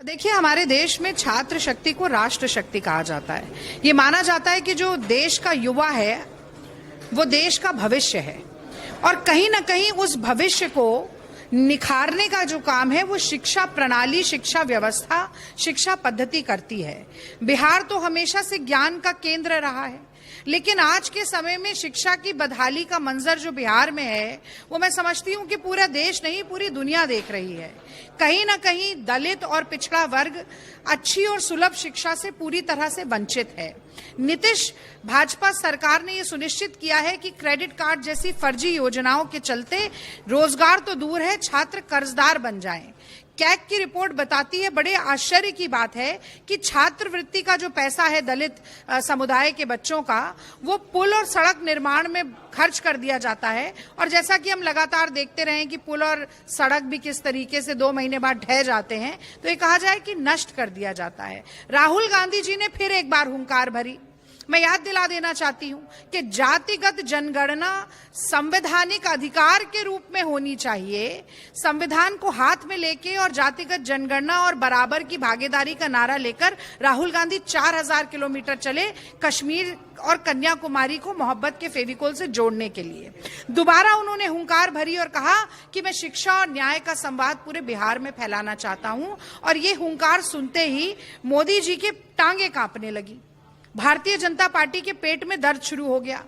देखिए, हमारे देश में छात्र शक्ति को राष्ट्र शक्ति कहा जाता है। ये माना जाता है कि जो देश का युवा है वो देश का भविष्य है और कहीं ना कहीं उस भविष्य को निखारने का जो काम है वो शिक्षा प्रणाली, शिक्षा व्यवस्था, शिक्षा पद्धति करती है। बिहार तो हमेशा से ज्ञान का केंद्र रहा है, लेकिन आज के समय में शिक्षा की बदहाली का मंजर जो बिहार में है वो मैं समझती हूँ कि पूरा देश नहीं, पूरी दुनिया देख रही है। कहीं ना कहीं दलित और पिछड़ा वर्ग अच्छी और सुलभ शिक्षा से पूरी तरह से वंचित है। नीतीश भाजपा सरकार ने ये सुनिश्चित किया है कि क्रेडिट कार्ड जैसी फर्जी योजनाओं के चलते रोजगार तो दूर है, छात्र कर्जदार बन जाएं। कैग की रिपोर्ट बताती है, बड़े आश्चर्य की बात है कि छात्रवृत्ति का जो पैसा है दलित समुदाय के बच्चों का, वो पुल और सड़क निर्माण में खर्च कर दिया जाता है। और जैसा कि हम लगातार देखते रहे कि पुल और सड़क भी किस तरीके से 2 महीने बाद ढह जाते हैं, तो ये कहा जाए कि नष्ट कर दिया जाता है। राहुल गांधी जी ने फिर एक बार हुंकार भरी। मैं याद दिला देना चाहती हूं कि जातिगत जनगणना संवैधानिक अधिकार के रूप में होनी चाहिए। संविधान को हाथ में लेके और जातिगत जनगणना और बराबर की भागीदारी का नारा लेकर राहुल गांधी 4000 किलोमीटर चले कश्मीर और कन्याकुमारी को मोहब्बत के फेविकोल से जोड़ने के लिए। दोबारा उन्होंने हुंकार भरी और कहा कि मैं शिक्षा और न्याय का संवाद पूरे बिहार में फैलाना चाहता हूं। और ये हुंकार सुनते ही मोदी जी के टांगे कांपने लगी, भारतीय जनता पार्टी के पेट में दर्द शुरू हो गया।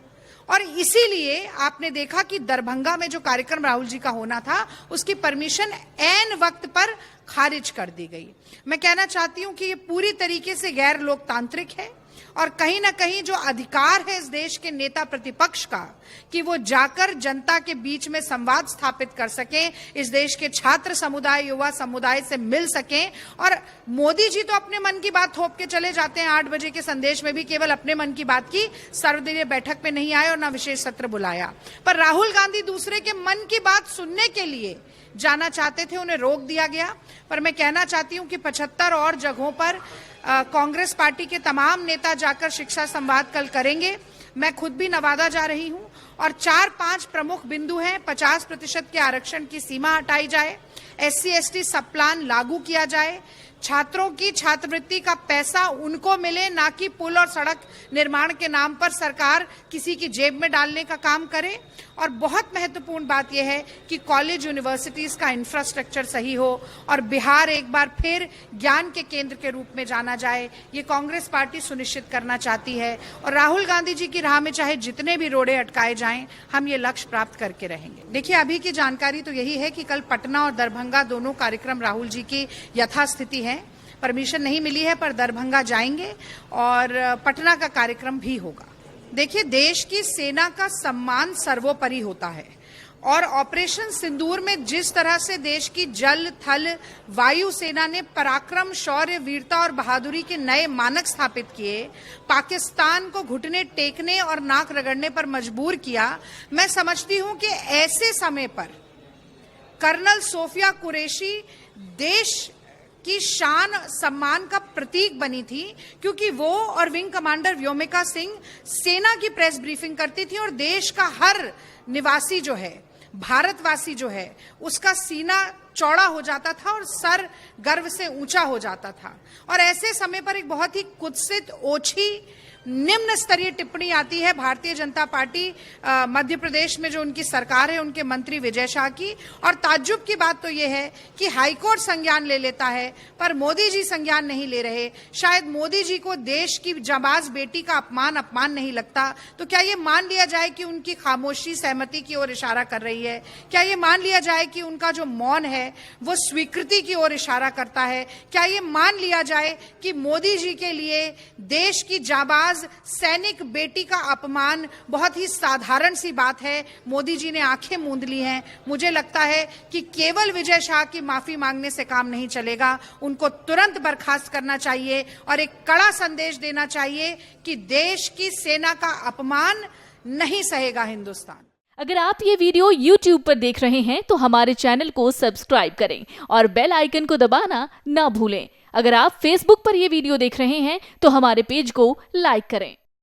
और इसीलिए आपने देखा कि दरभंगा में जो कार्यक्रम राहुल जी का होना था उसकी परमिशन ऐन वक्त पर खारिज कर दी गई। मैं कहना चाहती हूं कि ये पूरी तरीके से गैर लोकतांत्रिक है और कहीं ना कहीं जो अधिकार है इस देश के नेता प्रतिपक्ष का कि वो जाकर जनता के बीच में संवाद स्थापित कर सकें, इस देश के छात्र समुदाय, युवा समुदाय से मिल सकें। और मोदी जी तो अपने मन की बात थोप के चले जाते हैं। 8 बजे के संदेश में भी केवल अपने मन की बात की, सर्वदलीय बैठक में नहीं आए और ना विशेष सत्र बुलाया। पर राहुल गांधी दूसरे के मन की बात सुनने के लिए जाना चाहते थे, उन्हें रोक दिया गया। पर मैं कहना चाहती हूं कि 75 और जगहों पर कांग्रेस पार्टी के तमाम नेता जाकर शिक्षा संवाद कल करेंगे। मैं खुद भी नवादा जा रही हूं और 4-5 प्रमुख बिंदु हैं। 50% के आरक्षण की सीमा हटाई जाए, SC/ST सब प्लान लागू किया जाए, छात्रों की छात्रवृत्ति का पैसा उनको मिले, ना कि पुल और सड़क निर्माण के नाम पर सरकार किसी की जेब में डालने का काम करे। और बहुत महत्वपूर्ण बात यह है कि कॉलेज यूनिवर्सिटीज का इंफ्रास्ट्रक्चर सही हो और बिहार एक बार फिर ज्ञान के केंद्र के रूप में जाना जाए। ये कांग्रेस पार्टी सुनिश्चित करना चाहती है और राहुल गांधी जी की राह में चाहे जितने भी रोड़े अटकाए जाएं, हम ये लक्ष्य प्राप्त करके रहेंगे। देखिए, अभी की जानकारी तो यही है कि कल पटना और दरभंगा दोनों कार्यक्रम राहुल जी की यथास्थिति है। परमिशन नहीं मिली है, पर दरभंगा जाएंगे और पटना का कार्यक्रम भी होगा। देखिए, देश की सेना का सम्मान सर्वोपरि होता है और ऑपरेशन सिंदूर में जिस तरह से देश की जल, थल, वायु सेना ने पराक्रम, शौर्य, वीरता और बहादुरी के नए मानक स्थापित किए, पाकिस्तान को घुटने टेकने और नाक रगड़ने पर मजबूर किया, मैं समझती हूं कि ऐसे समय पर कर्नल सोफिया कुरैशी देश की शान सम्मान का प्रतीक बनी थी, क्योंकि वो और विंग कमांडर व्योमिका सिंह सेना की प्रेस ब्रीफिंग करती थी और देश का हर निवासी जो है, भारतवासी जो है, उसका सीना चौड़ा हो जाता था और सर गर्व से ऊंचा हो जाता था। और ऐसे समय पर एक बहुत ही कुत्सित, ओछी, निम्न स्तरीय टिप्पणी आती है भारतीय जनता पार्टी मध्य प्रदेश में जो उनकी सरकार है, उनके मंत्री विजय शाह की। और ताज्जुब की बात तो यह है कि हाईकोर्ट संज्ञान ले लेता है पर मोदी जी संज्ञान नहीं ले रहे। शायद मोदी जी को देश की जाबाज बेटी का अपमान नहीं लगता। तो क्या ये मान लिया जाए कि उनकी खामोशी सहमति की ओर इशारा कर रही है? क्या ये मान लिया जाए कि उनका जो मौन है वो स्वीकृति की ओर इशारा करता है? क्या ये मान लिया जाए कि मोदी जी के लिए देश की जाबाज सैनिक बेटी का अपमान बहुत ही साधारण सी बात है? मोदी जी ने आंखें मूंद ली हैं। मुझे लगता है कि केवल विजय शाह की माफी मांगने से काम नहीं चलेगा, उनको तुरंत बर्खास्त करना चाहिए और एक कड़ा संदेश देना चाहिए कि देश की सेना का अपमान नहीं सहेगा हिंदुस्तान। अगर आप ये वीडियो YouTube पर देख रहे हैं तो हमारे चैनल को सब्सक्राइब करें और बेल आइकन को दबाना ना भूलें। अगर आप Facebook पर ये वीडियो देख रहे हैं तो हमारे पेज को लाइक करें।